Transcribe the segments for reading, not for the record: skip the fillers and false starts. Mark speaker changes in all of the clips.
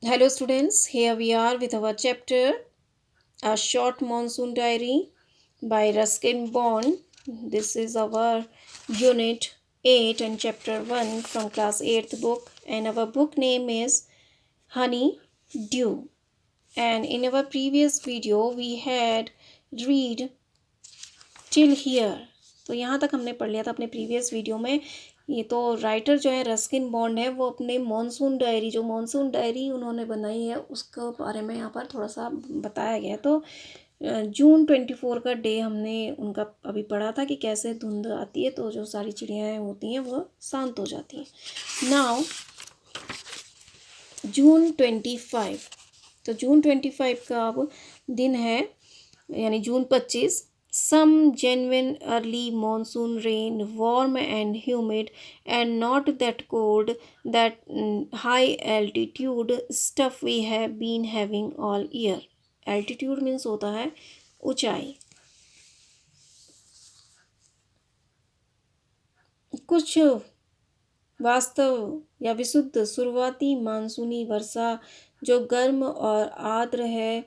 Speaker 1: Hello, students. Here we are with our chapter A Short Monsoon Diary by Ruskin Bond. This is our unit 8 and chapter 1 from class 8th book, and our book name is Honey Dew. And in our previous video, we had read till here. तो यहाँ तक हमने पढ़ लिया था अपने previous video में। ये तो राइटर जो है रस्किन बॉन्ड है, वो अपने मॉनसून डायरी जो मॉनसून डायरी उन्होंने बनाई है उसके बारे में यहाँ पर थोड़ा सा बताया गया है। तो जून 24 का डे हमने उनका अभी पढ़ा था कि कैसे धुंध आती है तो जो सारी चिड़ियाँ होती हैं वो शांत हो जाती हैं। नाउ जून 25, तो जून 25 का अब दिन है, यानी जून 25। Some genuine early monsoon rain, warm and humid, and not that cold, that high altitude stuff we have been having all year. Altitude means होता है ऊंचाई। कुछ वास्तव या विशुद्ध शुरुआती मानसूनी वर्षा जो गर्म और आर्द्र है,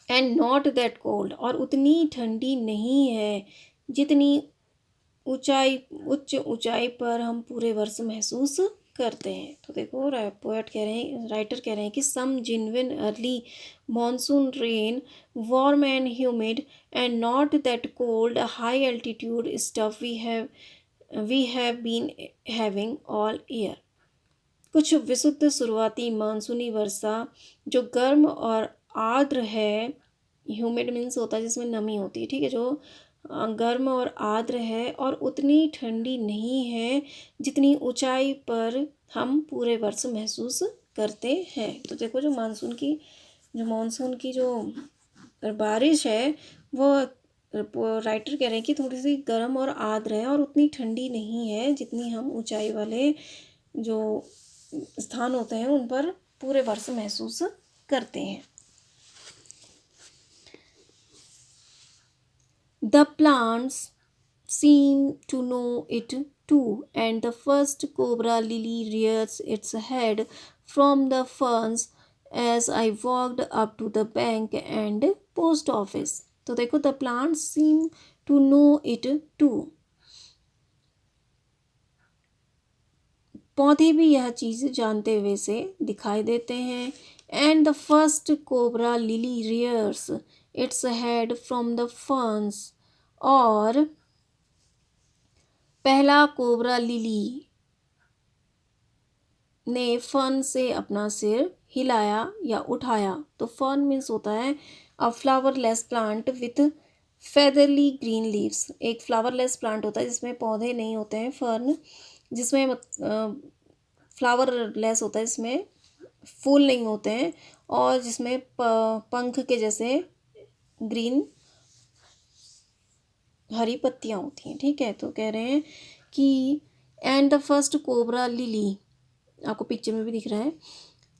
Speaker 1: एंड नॉट दैट कोल्ड, और उतनी ठंडी नहीं है जितनी उच्च ऊंचाई पर हम पूरे वर्ष महसूस करते हैं। तो देखो राइटर कह रहे हैं कि some genuine early monsoon rain, warm and humid, and not that cold high altitude stuff we have been having all year. कुछ विशुद्ध शुरुआती मानसूनी वर्षा जो गर्म और आर्द्र है, ह्यूमिड मीन्स होता है जिसमें नमी होती है, ठीक है, जो गर्म और आर्द्र है और उतनी ठंडी नहीं है जितनी ऊंचाई पर हम पूरे वर्ष महसूस करते हैं। तो देखो जो मानसून की जो बारिश है वो राइटर कह रहे हैं कि थोड़ी सी गर्म और आर्द्र है और उतनी ठंडी नहीं है जितनी हम ऊंचाई वाले जो स्थान होते हैं उन पर पूरे वर्ष महसूस करते हैं। The plants seem to know it too, and the first cobra lily rears its head from the ferns as I walked up to the bank and post office. तो देखो the plants seem to know it too. पौधे भी यह चीज़ जानते हुए से दिखाई देते हैं। And the first cobra lily rears its head from the ferns, और पहला कोबरा लिली ने फर्न से अपना सिर हिलाया या उठाया। तो फर्न मीन्स होता है a flowerless plant with featherly green leaves. एक फ्लावरलेस प्लांट होता है जिसमें पौधे नहीं होते हैं। फर्न जिसमें फ्लावर लेस होता है, जिसमें फूल नहीं होते हैं और जिसमें पंख के जैसे ग्रीन हरी पत्तियां होती हैं, ठीक है। तो कह रहे हैं कि and the first cobra lily, आपको पिक्चर में भी दिख रहा है,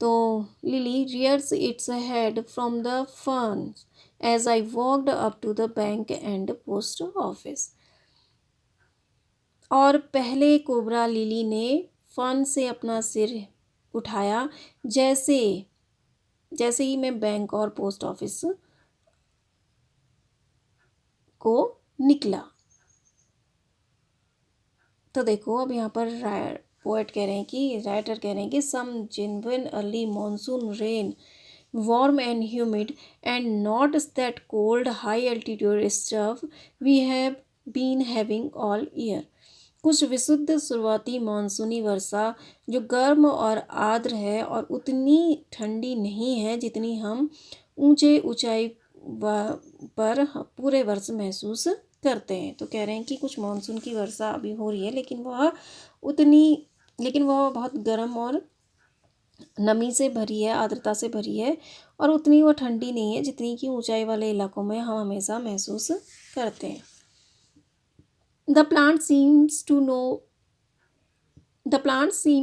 Speaker 1: तो lily rears its head from the fern as I walked up to the bank and post office. और पहले कोबरा लिली ने फर्न से अपना सिर उठाया जैसे जैसे ही मैं बैंक और पोस्ट ऑफिस को निकला। तो देखो अब यहाँ पर राइटर कह रहे हैं कि some genuine early monsoon rain, warm and humid, and not that cold high altitude stuff we have been having all year. कुछ विशुद्ध शुरुआती मानसूनी वर्षा जो गर्म और आर्द्र है और उतनी ठंडी नहीं है जितनी हम ऊंचाई पर पूरे वर्ष महसूस करते हैं। तो कह रहे हैं कि कुछ मानसून की वर्षा अभी हो रही है लेकिन वह बहुत गर्म और नमी से भरी है, आर्द्रता से भरी है, और उतनी वो ठंडी नहीं है जितनी कि ऊंचाई वाले इलाकों में हम हमेशा महसूस करते हैं। The plants seem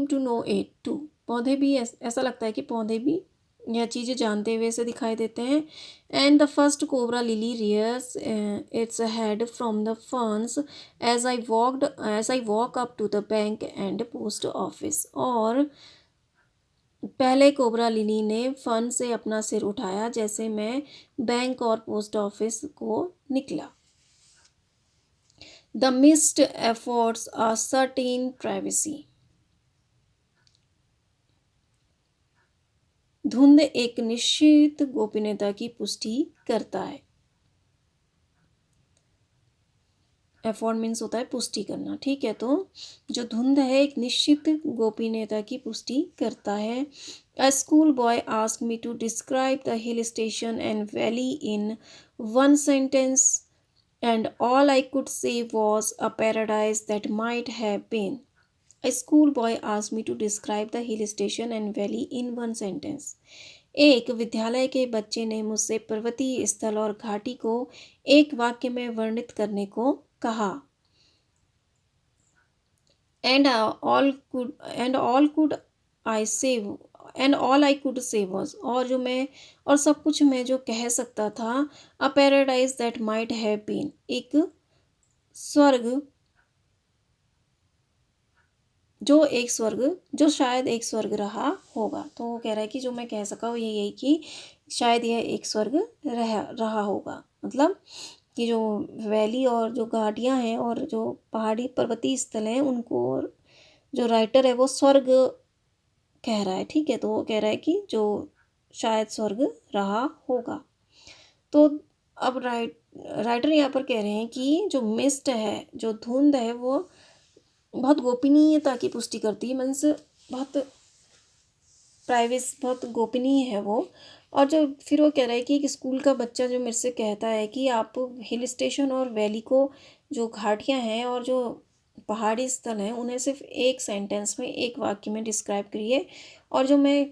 Speaker 1: to know it too. पौधे भी ऐसा लगता है कि पौधे भी यह चीज़ें जानते हुए से दिखाई देते हैं। And the first cobra lily rears its head from the ferns as I walk up to the bank and post office. और पहले कोबरा लिली ने फन से अपना सिर उठाया जैसे मैं बैंक और पोस्ट ऑफिस को निकला। The mist affords a certain privacy. धुंध एक निश्चित गोपनीयता की पुष्टि करता है। एफोर्ड मीन्स होता है पुष्टि करना, ठीक है। तो जो धुंध है एक निश्चित गोपनीयता की पुष्टि करता है। A school boy ask me to describe the hill station and valley in one sentence and all I could say was a paradise that might have been. A schoolboy asked me to describe the hill station and valley in one sentence. एक विद्यालय के बच्चे ने मुझसे पर्वतीय स्थल और घाटी को एक वाक्य में वर्णित करने को कहा। And all could I say and all I could say was, और सब कुछ मैं जो कह सकता था, a paradise that might have been, एक स्वर्ग जो शायद एक स्वर्ग रहा होगा। तो वो कह रहा है कि जो मैं कह सका वो यही कि शायद यह एक स्वर्ग रहा होगा। मतलब कि जो वैली और जो घाटियाँ हैं और जो पहाड़ी पर्वतीय स्थल हैं उनको जो राइटर है वो स्वर्ग कह रहा है, ठीक है। तो वो कह रहा है कि जो शायद स्वर्ग रहा होगा। तो अब राइटर यहाँ पर कह रहे हैं कि जो मिस्ट है, जो धुंध है, वो बहुत गोपनीयता की पुष्टि करती है। मीन्स बहुत गोपनीय है वो। और जो फिर वो कह रहा है कि एक स्कूल का बच्चा जो मेरे से कहता है कि आप हिल स्टेशन और वैली को, जो घाटियाँ हैं और जो पहाड़ी स्थल हैं, उन्हें सिर्फ एक सेंटेंस में, एक वाक्य में डिस्क्राइब करिए। और जो मैं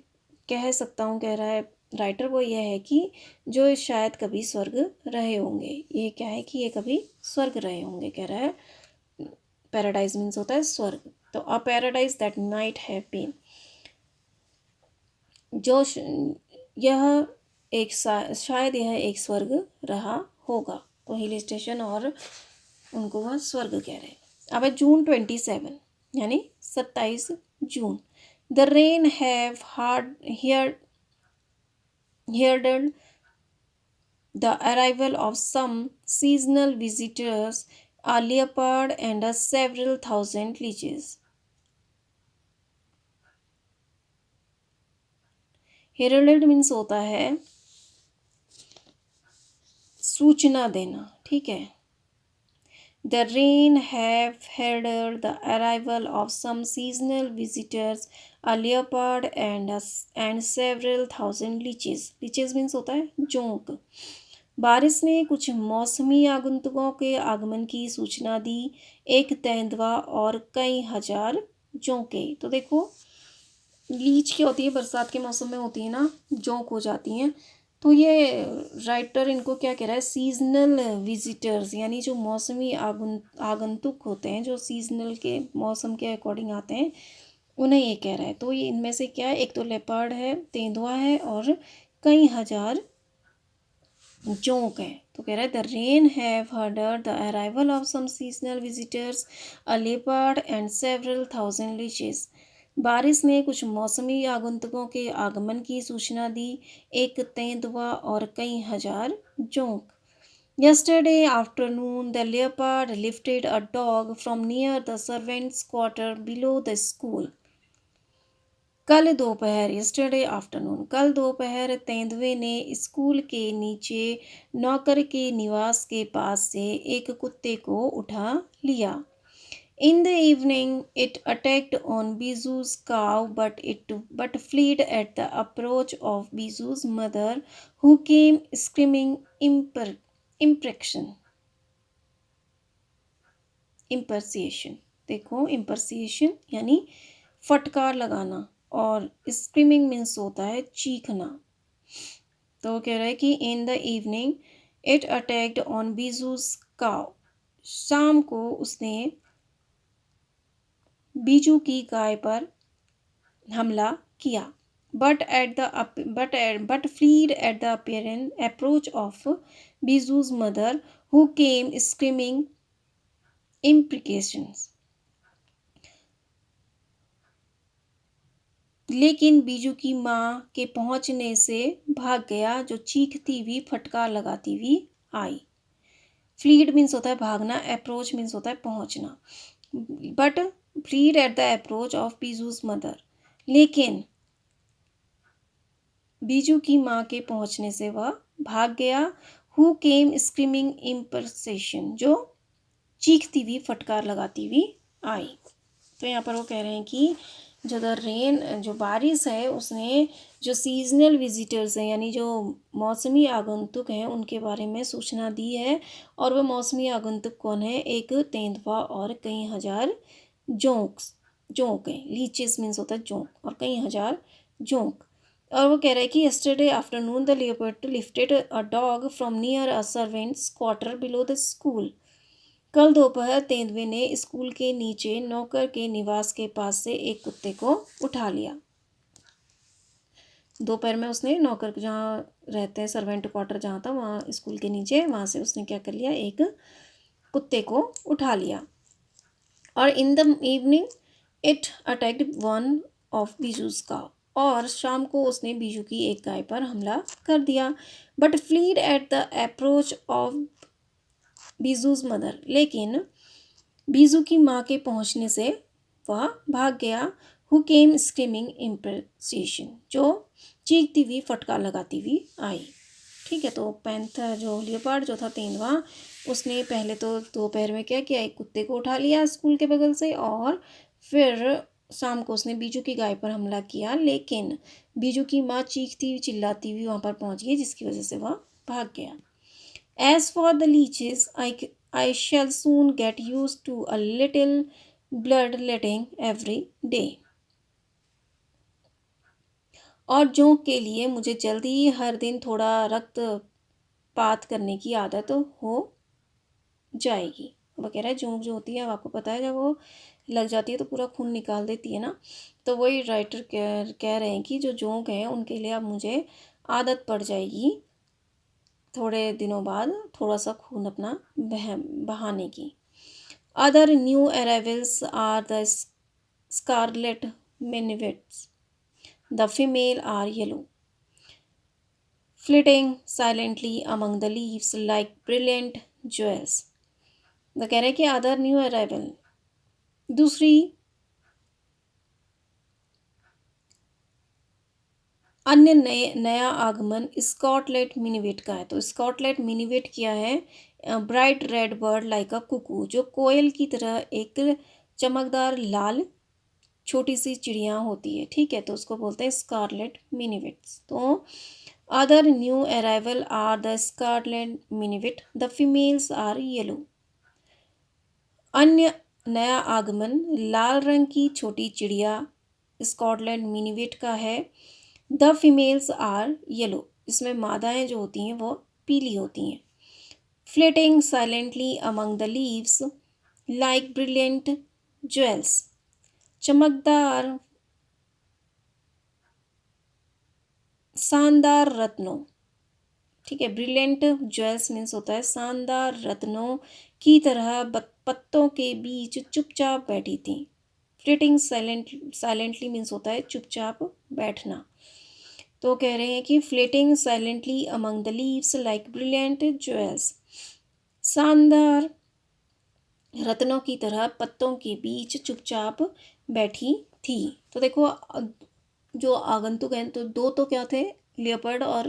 Speaker 1: कह सकता हूँ, कह रहा है राइटर, वो यह है कि जो शायद कभी स्वर्ग रहे होंगे। ये क्या है कि ये कभी स्वर्ग रहे होंगे, कह रहा है। पैराडाइज मीन्स होता है स्वर्ग। तो a paradise that might have been, जो यह एक शायद यह एक स्वर्ग रहा होगा। तो हिल स्टेशन और उनको वह स्वर्ग कह रहे हैं। अब है जून 27, यानी 27 जून। The rain have hard heard the arrival of some seasonal visitors, a leopard and a several thousand leeches. Herald means होता है सूचना देना, ठीक है। The rain have heralded the arrival of some seasonal visitors, a leopard and several thousand leeches. Leeches means होता है जोंक। बारिश ने कुछ मौसमी आगंतुकों के आगमन की सूचना दी, एक तेंदुआ और कई हजार जोंके। तो देखो, लीच क्या होती है, बरसात के मौसम में होती है ना, जोंक हो जाती हैं। तो ये राइटर इनको क्या कह रहा है, सीजनल विजिटर्स, यानी जो मौसमी आगंतुक होते हैं, जो सीजनल के मौसम के अकॉर्डिंग आते हैं, उन्हें ये कह रहा है। तो ये इनमें से क्या है, एक तो लेपर्ड है, तेंदुआ है और कई हजार जोंक है। तो कह रहा है the rain have heralded the arrival of some seasonal visitors, a leopard and several thousand leeches. बारिश ने कुछ मौसमी आगंतुकों के आगमन की सूचना दी, एक तेंदुआ और कई हजार जोंक। Yesterday afternoon, the leopard lifted a dog from near the servants' quarter below the school. कल दोपहर, yesterday afternoon, कल दोपहर तेंदुए ने स्कूल के नीचे नौकर के निवास के पास से एक कुत्ते को उठा लिया। In the evening, it attacked on Bisu's cow, but fled at the approach of Bisu's mother, who came screaming imprecation. देखो, imprecation यानी फटकार लगाना, और स्क्रीमिंग मीन्स होता है चीखना। तो कह रहा है कि in the evening it attacked on Biju's cow, शाम को उसने बीजू की गाय पर हमला किया। But fled at the approach of Biju's mother, who came screaming imprecations. लेकिन बीजू की माँ के पहुंचने से भाग गया, जो चीखती हुई फटकार लगाती हुई आई। फ्लीड मीन्स होता है भागना, अप्रोच मीन्स होता है पहुंचना। But fled at the approach of Biju's mother, लेकिन बीजू की माँ के पहुंचने से वह भाग गया। हु केम स्क्रीमिंग इम्परसेशन, जो चीखती हुई फटकार लगाती हुई आई। तो यहाँ पर वो कह रहे हैं कि जो द रेन, जो बारिश है, उसने जो सीजनल विजिटर्स हैं यानी जो मौसमी आगंतुक हैं उनके बारे में सूचना दी है। और वह मौसमी आगंतुक कौन है? एक तेंदुआ और कई हजार जोंक हैं। लीचेस मीन्स होता है जोंक, और कई हजार जोंक। और वो कह रहा है कि yesterday afternoon the leopard lifted a dog from near a servants quarter below the school. कल दोपहर तेंदुए ने स्कूल के नीचे नौकर के निवास के पास से एक कुत्ते को उठा लिया। दोपहर में उसने नौकर जहाँ रहते हैं, सर्वेंट क्वार्टर जहाँ था, वहाँ स्कूल के नीचे, वहाँ से उसने क्या कर लिया? एक कुत्ते को उठा लिया। और in the evening it attacked one of Biju's cow, और शाम को उसने बीजू की एक गाय पर हमला कर दिया। But fled at the approach of Biju's mother, लेकिन बीजू की माँ के पहुंचने से वह भाग गया। हु केम स्क्रीमिंग इम्प्रेसिएशन, जो चीखती हुई फटकार लगाती हुई आई। ठीक है, तो पैंथर जो लियोपार्ड जो था तेंदुआ, उसने पहले तो दोपहर में क्या किया? एक कुत्ते को उठा लिया स्कूल के बगल से, और फिर शाम को उसने बीजू की गाय पर हमला किया। लेकिन बीजू की माँ चीखती हुई चिल्लाती हुई वहाँ पर पहुँच गई, जिसकी वजह से वह भाग गया। As for the leeches, I shall soon get used to a little bloodletting every day. और जोंक के लिए मुझे जल्दी ही हर दिन थोड़ा रक्तपात करने की आदत हो जाएगी। वो कह रहा है जोंक जो होती है, आपको पता है, जब वो लग जाती है तो पूरा खून निकाल देती है ना। तो वही राइटर कह रहे हैं कि जो जोंक है उनके लिए अब मुझे आदत पड़ जाएगी थोड़े दिनों बाद थोड़ा सा खून अपना बहाने की। Other new arrivals are the scarlet minivets, the female are yellow, flitting silently among the leaves like brilliant jewels। वो कह रहे हैं कि अदर न्यू अराइवल, दूसरी अन्य नया आगमन स्कॉटलैंड मिनिवेट का है। तो स्कॉटलैंड मिनिवेट क्या है? Bright red bird like a cuckoo, जो कोयल की तरह एक चमकदार लाल छोटी सी चिड़िया होती है। ठीक है, तो उसको बोलते हैं स्कारलेट मिनिवेट्स। तो other new arrival are the scarlet minivet, the females are yellow. अन्य नया आगमन लाल रंग की छोटी चिड़िया स्कॉटलैंड मिनिवेट का है। द फीमेल्स आर येलो, इसमें मादाएं जो होती हैं वो पीली होती हैं। Flitting silently among the leaves like brilliant jewels, चमकदार शानदार रत्नों। ठीक है, ब्रिलियंट ज्वेल्स मीन्स होता है शानदार रत्नों की तरह पत्तों के बीच चुपचाप बैठी थी। फ्लिटिंग साइलेंटली मीन्स होता है चुपचाप बैठना। तो कह रहे हैं कि flitting silently among the leaves like brilliant jewels, शानदार रत्नों की तरह पत्तों के बीच चुपचाप बैठी थी। तो देखो जो आगंतुक हैं, तो दो तो क्या थे? लियोपर्ड और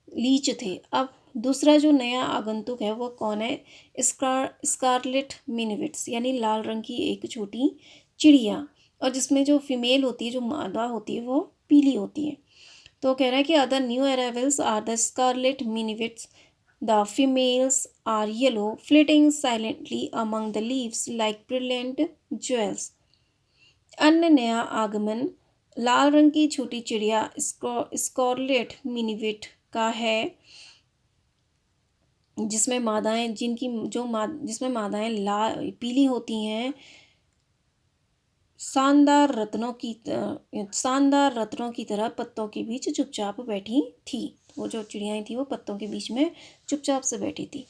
Speaker 1: लीच थे। अब दूसरा जो नया आगंतुक है वो कौन है? स्कारलेट मिनिवेट्स, यानी लाल रंग की एक छोटी चिड़िया, और जिसमें जो फीमेल होती है, जो मादा होती है, वो पीली होती है। तो कह रहा है कि other new arrivals are the scarlet minivets, the females are yellow, flitting silently among the leaves like brilliant jewels. अन्य नया आगमन लाल रंग की छोटी चिड़िया स्कारलेट मिनिवेट का है, जिसमें मादाएं जिसमें मादाएं लाल पीली होती हैं, शानदार रत्नों की तरह पत्तों के बीच चुपचाप बैठी थी। वो जो चिड़ियाएं थी वो पत्तों के बीच में चुपचाप से बैठी थी।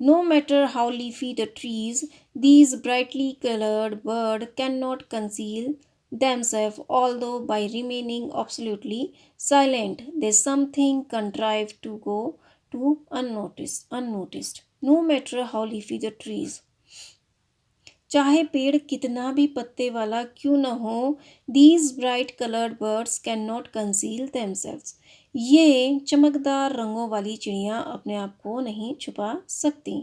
Speaker 1: No matter how leafy the trees, these brightly coloured bird can not conceal themselves, although by remaining absolutely silent, they something contrived to go to unnoticed. No matter how leafy the trees, चाहे पेड़ कितना भी पत्ते वाला क्यों न हो, these bright coloured birds can not conceal themselves, ये चमकदार रंगों वाली चिड़िया अपने आप को नहीं छुपा सकती।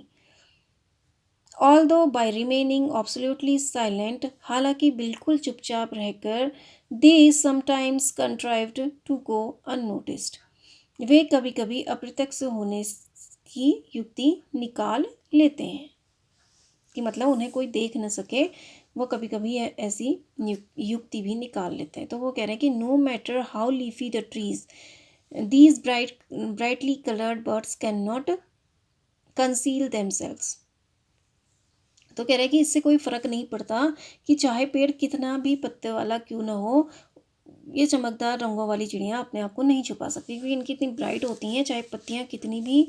Speaker 1: Although by remaining absolutely silent, हालांकि बिल्कुल चुपचाप रहकर, they sometimes contrived to go unnoticed, वे कभी कभी अप्रत्यक्ष होने की युक्ति निकाल लेते हैं, कि मतलब उन्हें कोई देख न सके, वो कभी कभी ऐसी युक्ति भी निकाल लेते हैं। तो वो कह रहे हैं कि no matter how leafy the trees, these brightly coloured birds can not conceal themselves. तो कह रहे हैं कि इससे कोई फ़र्क नहीं पड़ता कि चाहे पेड़ कितना भी पत्ते वाला क्यों ना हो, ये चमकदार रंगों वाली चिड़िया अपने आप को नहीं छुपा सकती, क्योंकि इनकी इतनी ब्राइट होती हैं, चाहे पत्तियाँ कितनी भी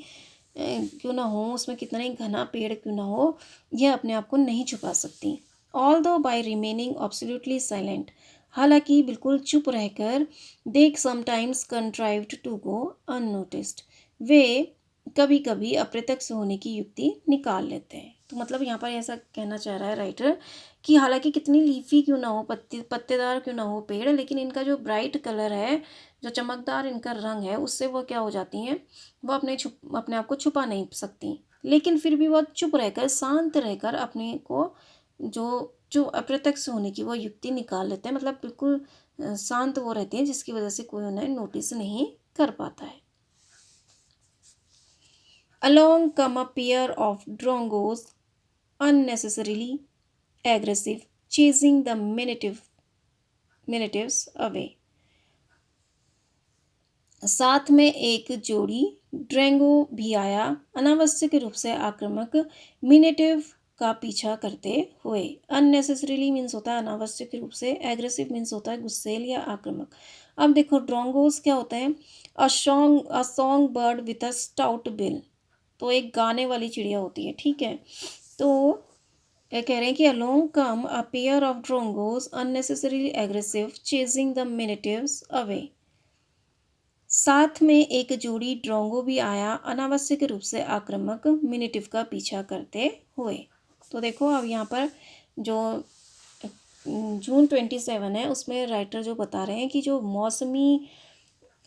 Speaker 1: क्यों ना हो, उसमें कितना ही घना पेड़ क्यों ना हो, यह अपने आप को नहीं छुपा सकती। Although by remaining absolutely silent, हालांकि बिल्कुल चुप रहकर, they sometimes contrived to go unnoticed, वे कभी कभी अप्रत्यक्ष होने की युक्ति निकाल लेते हैं। तो मतलब यहाँ पर ऐसा कहना चाह रहा है राइटर कि हालांकि कितनी लीफी क्यों ना हो, पत्तेदार क्यों ना हो पेड़, लेकिन इनका जो ब्राइट कलर है, जो चमकदार इनका रंग है, उससे वो क्या हो जाती हैं, वो अपने आप को छुपा नहीं सकती, लेकिन फिर भी वो चुप रहकर, शांत रहकर अपने को जो जो अप्रत्यक्ष होने की वो युक्ति निकाल लेते हैं, मतलब बिल्कुल शांत वो रहती हैं, जिसकी वजह से कोई उन्हें नोटिस नहीं कर पाता है। Along come a pair of drongos, unnecessarily aggressive, chasing the minatives away. साथ में एक जोड़ी ड्रैंगो भी आया, अनावश्यक रूप से आक्रामक, मिनेटिव का पीछा करते हुए। अननेसेसरीली मीन्स होता है अनावश्यक रूप से, एग्रेसिव मीन्स होता है गुस्सेल या आक्रामक। अब देखो ड्रोंगोस क्या होते हैं, a song bird with a stout bill, तो एक गाने वाली चिड़िया होती है, ठीक है। तो क्या कह रहे हैं कि along come a pair of drongos unnecessarily aggressive, chasing the minivets away, साथ में एक जोड़ी ड्रोंगो भी आया, अनावश्यक रूप से आक्रामक, मिनेटिव का पीछा करते हुए। तो देखो अब यहाँ पर जो जून 27 है, उसमें राइटर जो बता रहे हैं कि जो मौसमी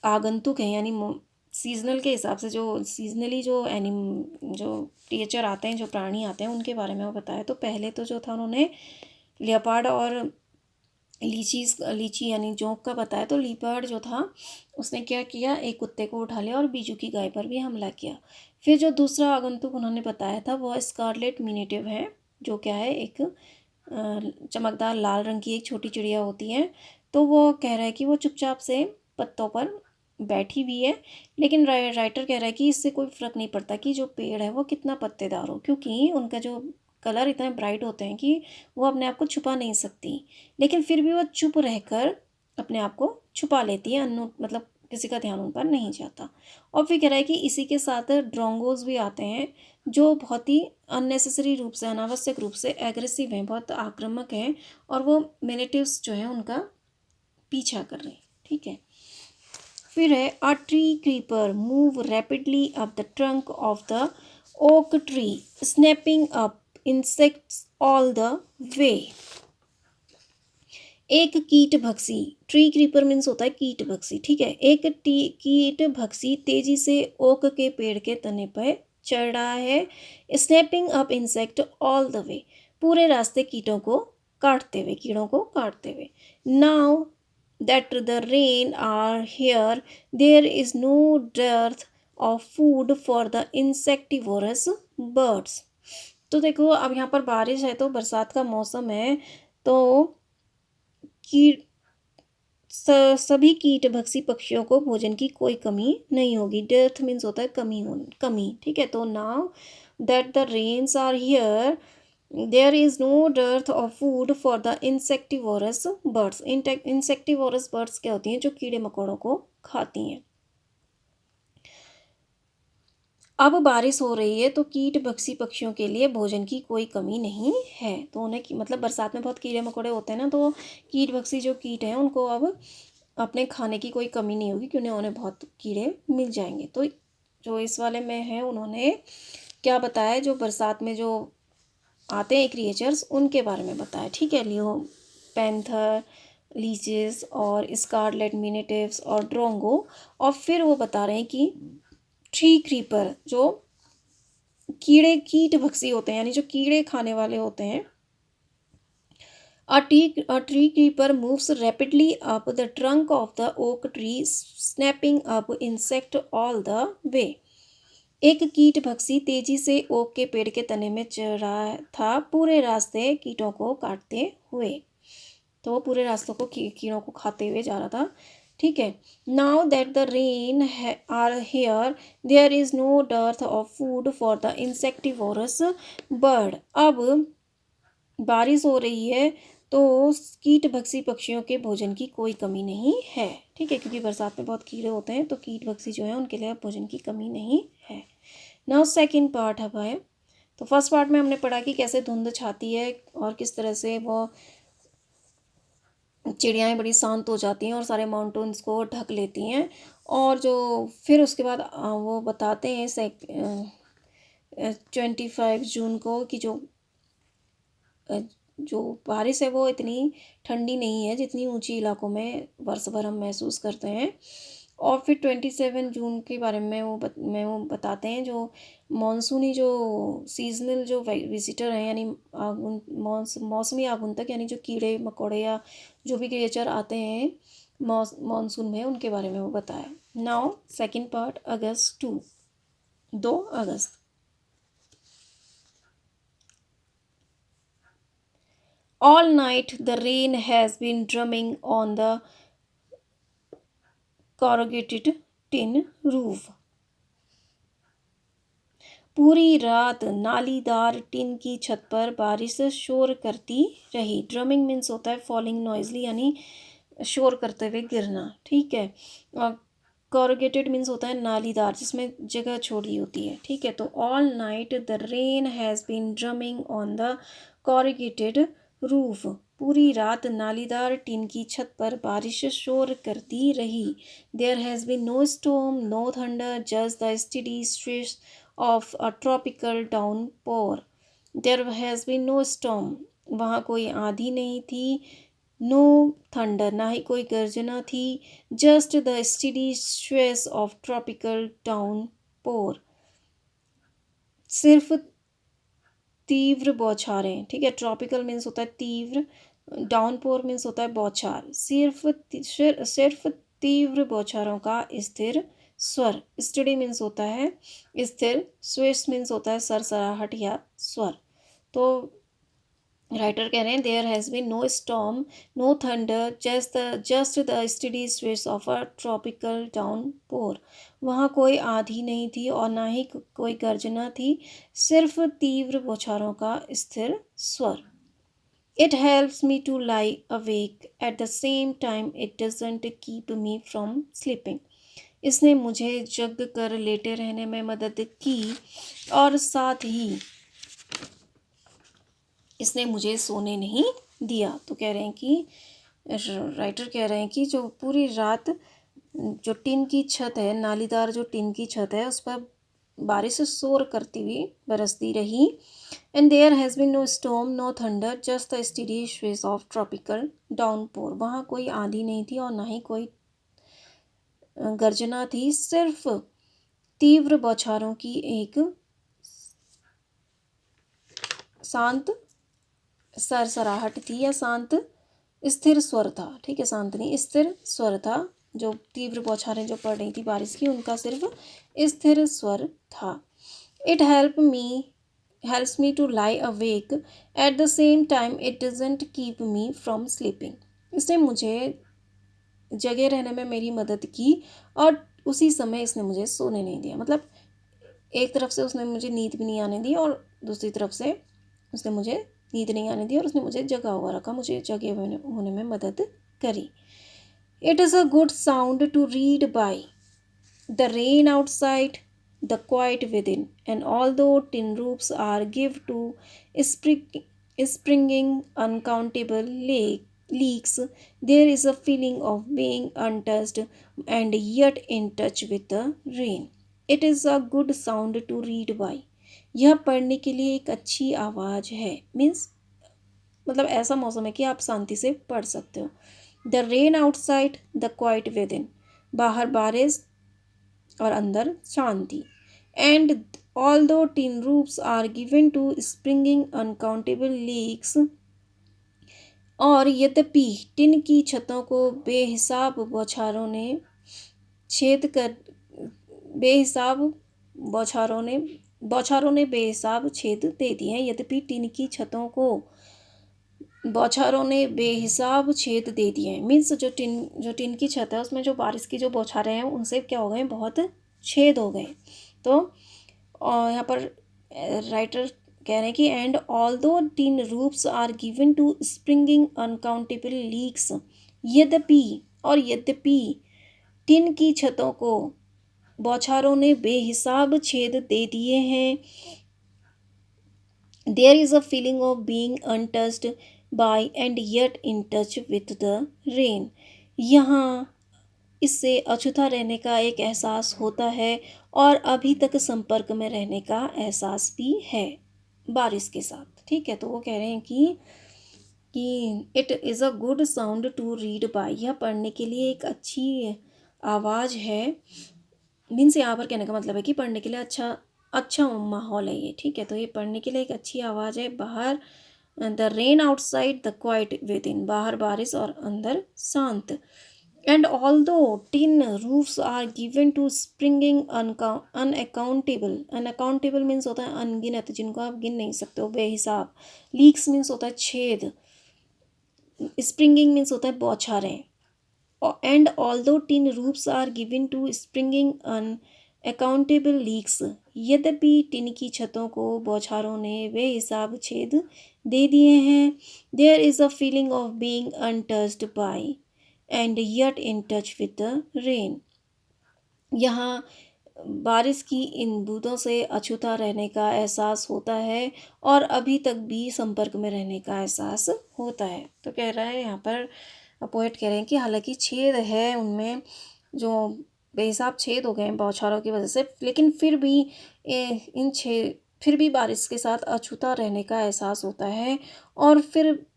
Speaker 1: आगंतुक हैं, यानी सीजनल के हिसाब से, जो सीजनली जो जो क्रिएचर आते हैं, जो प्राणी आते हैं, उनके बारे में वो बताया। तो पहले तो जो था उन्होंने लियोपार्ड और लीची यानी जोंक का बताया। तो लियोपार्ड जो था उसने क्या किया, एक कुत्ते को उठा लिया और बीजू की गाय पर भी हमला किया। फिर जो दूसरा आगंतुक उन्होंने बताया था वह स्कारलेट मिनेटिव है, जो क्या है, एक चमकदार लाल रंग की एक छोटी चिड़िया होती है। तो वो कह रहा है कि वो चुपचाप से पत्तों पर बैठी हुई है, लेकिन राइटर कह रहा है कि इससे कोई फ़र्क नहीं पड़ता कि जो पेड़ है वो कितना पत्तेदार हो, क्योंकि उनका जो कलर इतने ब्राइट होते हैं कि वो अपने आप को छुपा नहीं सकती, लेकिन फिर भी वो चुप रहकर अपने आप को छुपा लेती है, मतलब किसी का ध्यान उन पर नहीं जाता। और फिर कह रहा है कि इसी के साथ ड्रोंगोज भी आते हैं, जो बहुत ही अननेसेसरी रूप से, अनावश्यक रूप से एग्रेसिव हैं, बहुत आक्रामक हैं, और वो मिनेटिव्स जो है उनका पीछा कर रहे हैं, ठीक है। फिर है a tree creeper move rapidly up the trunk of the oak tree, snapping up insects all the way. एक कीट भक्षी, ट्री क्रीपर मीन्स होता है कीट भक्षी, ठीक है। एक कीट भक्षी तेजी से ओक के पेड़ के तने पर चढ़ रहा है, snapping up insect all the way, पूरे रास्ते कीटों को काटते हुए, कीड़ों को काटते हुए। Now that the rain are here, there is no dearth of food for the insectivorous birds. तो देखो अब यहाँ पर बारिश है, तो बरसात का मौसम है, तो कीट सभी कीट भक्षी पक्षियों को भोजन की कोई कमी नहीं होगी। डेथ मीन्स होता है कमी, ठीक है। तो now that the rains are here, there is no dearth of food for the insectivorous birds. Insectivorous birds क्या होती हैं, जो कीड़े मकोड़ों को खाती हैं। अब बारिश हो रही है तो कीट भक्षी पक्षियों के लिए भोजन की कोई कमी नहीं है। तो उन्हें मतलब बरसात में बहुत कीड़े मकोड़े होते हैं ना, तो कीट भक्षी जो कीट हैं उनको अब अपने खाने की कोई कमी नहीं होगी, क्योंकि उन्हें बहुत कीड़े मिल जाएंगे। तो जो इस वाले में है उन्होंने क्या बताया, जो बरसात में जो आते हैं क्रिएचर्स उनके बारे में बताया। ठीक है, लियो पैंथर, लीचेस और स्कारलेट मिनेटिव्स और ड्रोंगो। और फिर वो बता रहे हैं कि ट्री क्रीपर जो कीट भक्षी होते हैं, यानी जो कीड़े खाने वाले होते हैं। A tree creeper moves rapidly up the trunk of the oak tree, snapping up insect all the way. एक कीट भक्षी तेजी से ओक के पेड़ के तने में चढ़ रहा था, पूरे रास्ते कीटों को काटते हुए। तो वो पूरे रास्तों को कीड़ों को खाते हुए जा रहा था। ठीक है, now that the rain are here there is no dearth of food for the insectivorous bird. अब बारिश हो रही है तो कीट भक्षी पक्षियों के भोजन की कोई कमी नहीं है। ठीक है, क्योंकि बरसात में बहुत कीड़े होते हैं, तो कीट भक्षी जो है उनके लिए भोजन की कमी नहीं है। नाउ सेकंड पार्ट है। तो फर्स्ट पार्ट में हमने पढ़ा कि कैसे धुंध छाती है और किस तरह से वो चिड़ियाएँ बड़ी शांत हो जाती हैं और सारे माउंटेन्स को ढक लेती हैं। और जो फिर उसके बाद वो बताते हैं 25 जून को कि जो बारिश है वो इतनी ठंडी नहीं है जितनी ऊंची इलाकों में वर्ष भर हम महसूस करते हैं। और फिर 27 जून के बारे में वो बताते हैं, जो मॉनसूनी जो सीजनल जो विजिटर हैं, यानी मौसमी आगुंतक, यानी जो कीड़े मकोड़े या जो भी क्रिएचर आते हैं मॉनसून में, उनके बारे में वो बताया। Now second part, August 2 August. All night the rain has been drumming on the corrugated tin roof. पूरी रात नालीदार टिन की छत पर बारिश शोर करती रही। ड्रमिंग मीन्स होता है फॉलिंग नॉइजली, यानी शोर करते हुए गिरना। ठीक है, और कॉरुगेटेड मीन्स होता है नालीदार, जिसमें जगह छोड़ी होती है। ठीक है, तो all night the rain has been drumming on the corrugated roof. पूरी रात नालीदार टिन की छत पर बारिश शोर करती रही। There has been no storm, no thunder, just the steady swish of a tropical downpour. There has been no storm. वहाँ कोई आंधी नहीं थी। नो थंडर, ना ही कोई गर्जना थी। Just the steady stress of tropical downpour, सिर्फ तीव्र बौछारें। ठीक है, ट्रॉपिकल मीन्स होता है तीव्र, डाउनपोर मीन्स होता है बौछार। सिर्फ तीव्र बौछारों का स्थिर स्वर। स्टडी मीन्स होता है स्थिर, स्विश मीन्स होता है सरसराहट या स्वर। तो राइटर कह रहे हैं there has been no storm, no thunder, just the steady swish of a tropical downpour. वहाँ कोई आंधी नहीं थी और ना ही कोई गर्जना थी, सिर्फ तीव्र बौछारों का स्थिर स्वर। It helps me to lie awake. At the same time, it doesn't keep me from sleeping. इसने मुझे जग कर लेटे रहने में मदद की और साथ ही इसने मुझे सोने नहीं दिया। तो कह रहे हैं कि राइटर कह रहे हैं कि जो पूरी रात जो टिन की छत है, नालीदार जो टिन की छत है, उस पर बारिश शोर करती हुई बरसती रही। And there has been no storm, no thunder, just the steady swish of tropical downpour. वहाँ कोई आंधी नहीं थी और ना ही कोई गर्जना थी, सिर्फ तीव्र बौछारों की एक शांत सरसराहट थी या शांत स्थिर स्वर था। ठीक है, शांत नहीं, स्थिर स्वर था। जो तीव्र बौछारें जो पड़ रही थी बारिश की, उनका सिर्फ स्थिर स्वर था। It helps me to lie awake, at the same time it doesn't keep me from sleeping. इसने मुझे जगे रहने में मेरी मदद की और उसी समय इसने मुझे सोने नहीं दिया। मतलब एक तरफ से उसने मुझे नींद भी नहीं आने दी और दूसरी तरफ से उसने मुझे नींद नहीं आने दी और उसने मुझे जगा हुआ रखा, मुझे जगे होने में मदद करी। It is a good sound to read by the rain outside, the quiet within, and although tin roofs are give to springing uncountable leaks, there is a feeling of being untouched and yet in touch with the rain. It is a good sound to read by. यह पढ़ने के लिए एक अच्छी आवाज़ है, means मतलब ऐसा मौसम है कि आप शांति से पढ़ सकते हो। The rain outside the quiet within, बाहर बारिश और अंदर शांति। And although tin roofs are given to springing uncountable leaks, और यद्यपि टिन की छतों को बेहिसाब बौछारों ने छेद कर बेहिसाब बौछारों ने बेहिसाब छेद दे दिए हैं। यद्यपि टिन की छतों को बौछारों ने बेहिसाब छेद दे दिए हैं, मीन्स जो टिन की छत है उसमें जो बारिश की जो बौछारें हैं उनसे क्या हो गए, बहुत छेद हो गए। तो यहाँ पर राइटर कह रहे हैं कि and although tin roofs are given to springing uncountable leaks, यद्यपि टिन की छतों को बौछारों ने बेहिसाब छेद दे दिए हैं। There is a feeling of being untouched by and yet in touch with the rain, यहाँ इससे अछूता रहने का एक एहसास होता है और अभी तक संपर्क में रहने का एहसास भी है बारिश के साथ। ठीक है, तो वो कह रहे हैं कि it is a good sound to read by, यह पढ़ने के लिए एक अच्छी आवाज़ है। मीन्स यहाँ पर कहने का मतलब है कि पढ़ने के लिए अच्छा माहौल है ये। ठीक है, तो ये पढ़ने के लिए एक अच्छी आवाज़ है। बाहर the rain outside the quiet within, बाहर बारिश और अंदर शांत। And although tin roofs are given to springing unaccountable means होता है अनगिनत, जिनको आप गिन नहीं सकते हो, बेहिसाब। लीक्स मीन्स होता है छेद। स्प्रिंगिंग मीन्स होता है बौछारें। And although tin roofs are given to springing unaccountable leaks, यद्यपि टिन की छतों को बौछारों ने बेहिसाब छेद दे दिए हैं। There is a feeling of being untouched by and yet in touch with the rain, यहाँ बारिश की इन बूंदों से अछूता रहने का एहसास होता है और अभी तक भी संपर्क में रहने का एहसास होता है। तो कह रहा है यहाँ पर पोएट कह रहे हैं कि हालांकि छेद है उनमें, जो बेहिसाब छेद हो गए हैं बौछारों की वजह से, लेकिन फिर भी बारिश के साथ अछूता रहने का एहसास होता है और फिर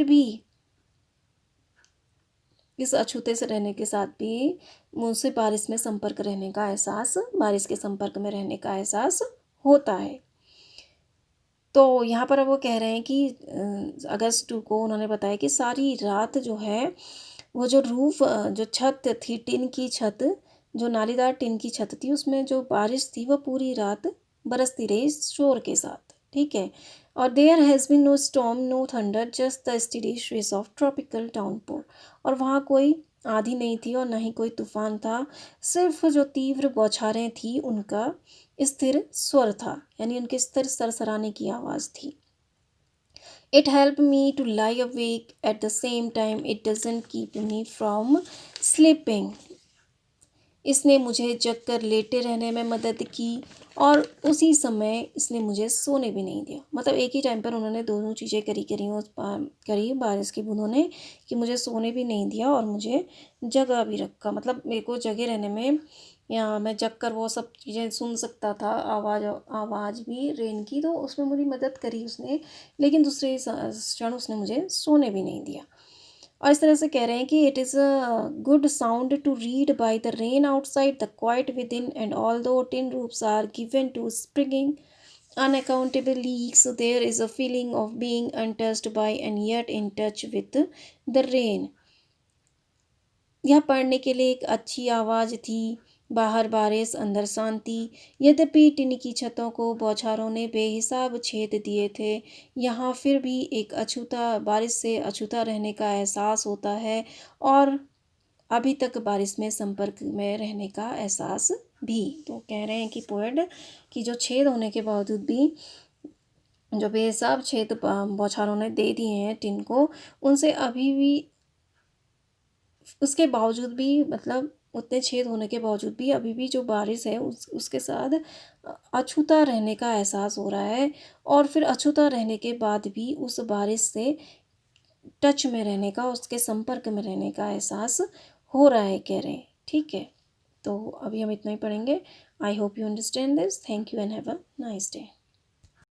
Speaker 1: भी इस अछूते से रहने के साथ भी मुझसे बारिश के संपर्क में रहने का एहसास होता है। तो यहाँ पर वो कह रहे हैं कि अगस्त 2 को उन्होंने बताया कि सारी रात जो है वो जो छत थी, टिन की छत, जो नालीदार टिन की छत थी, उसमें जो बारिश थी वो पूरी रात बरसती रही शोर के साथ। ठीक है, और there has been no storm no thunder just the steady stress of tropical downpour, और वहाँ कोई आंधी नहीं थी और ना ही कोई तूफान था, सिर्फ जो तीव्र बौछारें थी उनका स्थिर स्वर था, यानी उनके स्थिर सरसराने की आवाज़ थी। It helped me to lie awake at the same time it doesn't keep me from sleeping. इसने मुझे जग कर लेटे रहने में मदद की और उसी समय इसने मुझे सोने भी नहीं दिया। मतलब एक ही टाइम पर उन्होंने दोनों चीज़ें करी बारिश की बूंदों ने, कि मुझे सोने भी नहीं दिया और मुझे जगा भी रखा। मतलब मेरे को जगे रहने में, या मैं जग कर वो सब चीज़ें सुन सकता था, आवाज़ भी रेन की, तो उसमें मेरी मदद करी उसने, लेकिन दूसरे क्षण उसने मुझे सोने भी नहीं दिया। और इस तरह से कह रहे हैं कि it is a good sound to read by the rain outside the quiet within, and although tin roofs are given to springing unaccountable leaks, there is a feeling of being untouched by and yet in touch with the rain. यह पढ़ने के लिए एक अच्छी आवाज़ थी, बाहर बारिश अंदर शांति, यद्यपि टिन की छतों को बौछारों ने बेहिसाब छेद दिए थे, यहाँ फिर भी एक बारिश से अछूता रहने का एहसास होता है और अभी तक बारिश में संपर्क में रहने का एहसास भी। तो कह रहे हैं कि पोएट कि जो छेद होने के बावजूद भी, जो बेहिसाब छेद बौछारों ने दे दिए हैं टिन को, उनसे अभी भी, उसके बावजूद भी मतलब उतने छेद होने के बावजूद भी अभी भी जो बारिश है उसके साथ अछूता रहने का एहसास हो रहा है, और फिर अछूता रहने के बाद भी उस बारिश से टच में रहने का, उसके संपर्क में रहने का एहसास हो रहा है, कह रहे हैं। ठीक है, तो अभी हम इतना ही पढ़ेंगे। I hope you understand this. Thank you and have a nice day.